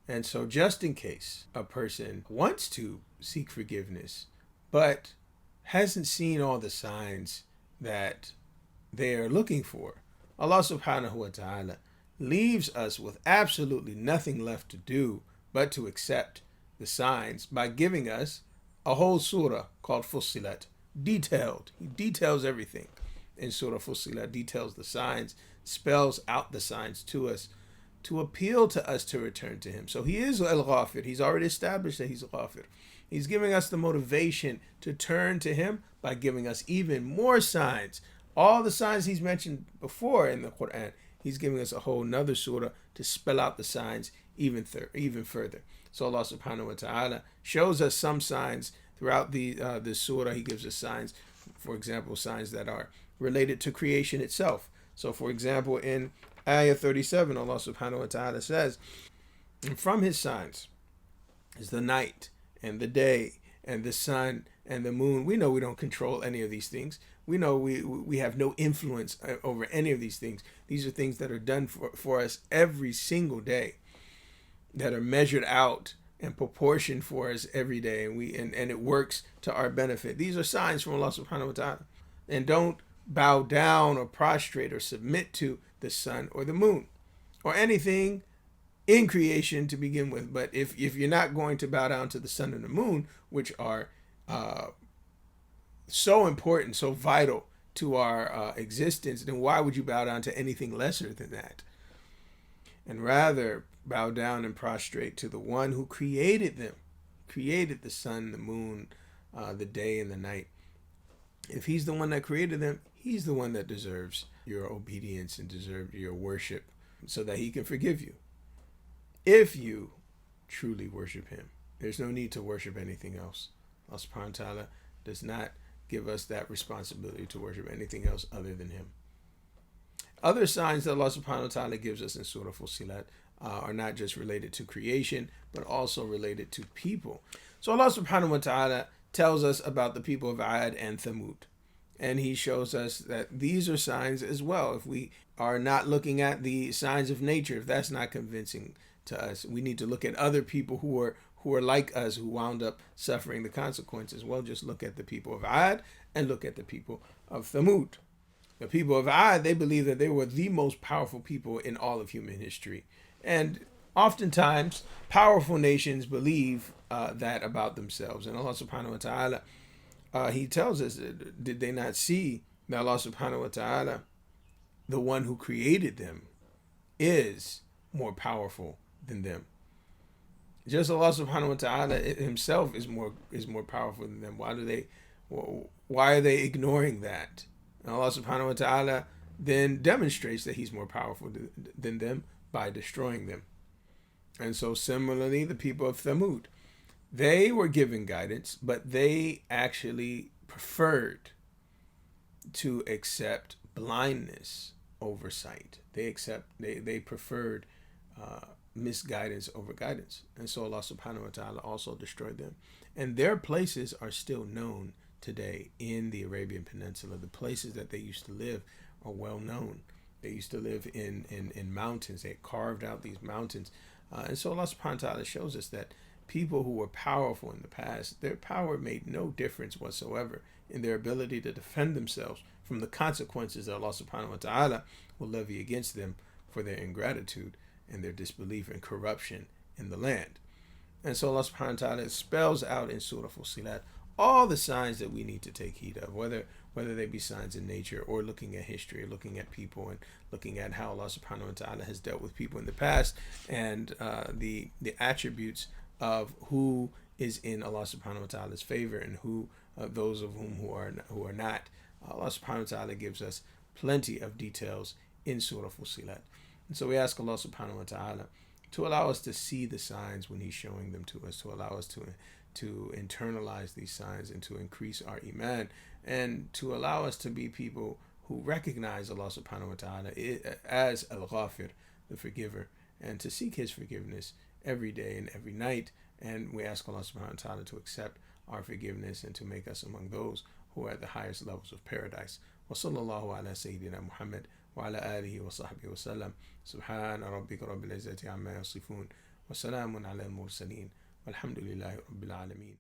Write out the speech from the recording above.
And so just in case a person wants to seek forgiveness, but hasn't seen all the signs that they are looking for, Allah subhanahu wa ta'ala leaves us with absolutely nothing left to do but to accept the signs by giving us a whole surah called Fussilat, detailed. He details everything in Surah Fussilat, details the signs, spells out the signs to us, to appeal to us to return to him. So he is Al-Ghafir. He's already established that he's Ghafir. He's giving us the motivation to turn to him by giving us even more signs. All the signs he's mentioned before in the Quran, he's giving us a whole nother surah to spell out the signs even further. So Allah subhanahu wa ta'ala shows us some signs throughout this surah. He gives us signs, for example, signs that are related to creation itself. So for example, in Ayah 37, Allah subhanahu wa ta'ala says, and from his signs is the night and the day and the sun and the moon. We know we don't control any of these things. We know we have no influence over any of these things. These are things that are done for us every single day, that are measured out and proportioned for us every day, and it works to our benefit. These are signs from Allah subhanahu wa ta'ala. And don't bow down or prostrate or submit to the sun or the moon or anything in creation to begin with. But if you're not going to bow down to the sun and the moon, which are so important, so vital to our existence, then why would you bow down to anything lesser than that? And rather bow down and prostrate to the one who created them, created the sun, the moon, the day and the night. If he's the one that created them, he's the one that deserves your obedience and deserves your worship, so that he can forgive you if you truly worship him. There's no need to worship anything else. Allah subhanahu wa ta'ala does not give us that responsibility to worship anything else other than him. Other signs that Allah subhanahu wa ta'ala gives us in Surah Fussilat are not just related to creation, but also related to people. So Allah subhanahu wa ta'ala tells us about the people of Ad and Thamud. And he shows us that these are signs as well. If we are not looking at the signs of nature, if that's not convincing to us, we need to look at other people who are like us, who wound up suffering the consequences. Well, just look at the people of Ad and look at the people of Thamud. The people of Ad, they believe that they were the most powerful people in all of human history. And oftentimes, powerful nations believe that about themselves. And Allah subhanahu wa ta'ala, he tells us, did they not see that Allah subhanahu wa ta'ala, the one who created them, is more powerful than them? Just Allah subhanahu wa ta'ala himself is more powerful than them. Why are they ignoring that? And Allah subhanahu wa ta'ala then demonstrates that he's more powerful than them by destroying them. And so similarly, the people of Thamud, they were given guidance, but they actually preferred to accept blindness over sight. They preferred misguidance over guidance. And so Allah subhanahu wa ta'ala also destroyed them. And their places are still known today in the Arabian Peninsula. The places that they used to live are well known. They used to live in mountains. They had carved out these mountains. And so Allah subhanahu wa ta'ala shows us that people who were powerful in the past, their power made no difference whatsoever in their ability to defend themselves from the consequences that Allah subhanahu wa ta'ala will levy against them for their ingratitude and their disbelief and corruption in the land. And so Allah subhanahu wa ta'ala spells out in Surah Fussilat all the signs that we need to take heed of, whether they be signs in nature or looking at history, looking at people, and looking at how Allah subhanahu wa ta'ala has dealt with people in the past, and the attributes of who is in Allah subhanahu wa ta'ala's favor and who those of whom who are not. Allah subhanahu wa ta'ala gives us plenty of details in Surah Fussilat. And so we ask Allah subhanahu wa ta'ala to allow us to see the signs when he's showing them to us, to allow us to internalize these signs and to increase our iman, and to allow us to be people who recognize Allah subhanahu wa ta'ala as Al-Ghafir, the forgiver, and to seek his forgiveness every day and every night. And we ask Allah subhanahu wa ta'ala to accept our forgiveness and to make us among those who are at the highest levels of paradise. Wa sallallahu ala Sayyidina Muhammad wa ala alihi wa sahbihi wa sallam. Subhana rabbika rabbil izzati amma yasifun. وسلام على المرسلين والحمد لله رب العالمين.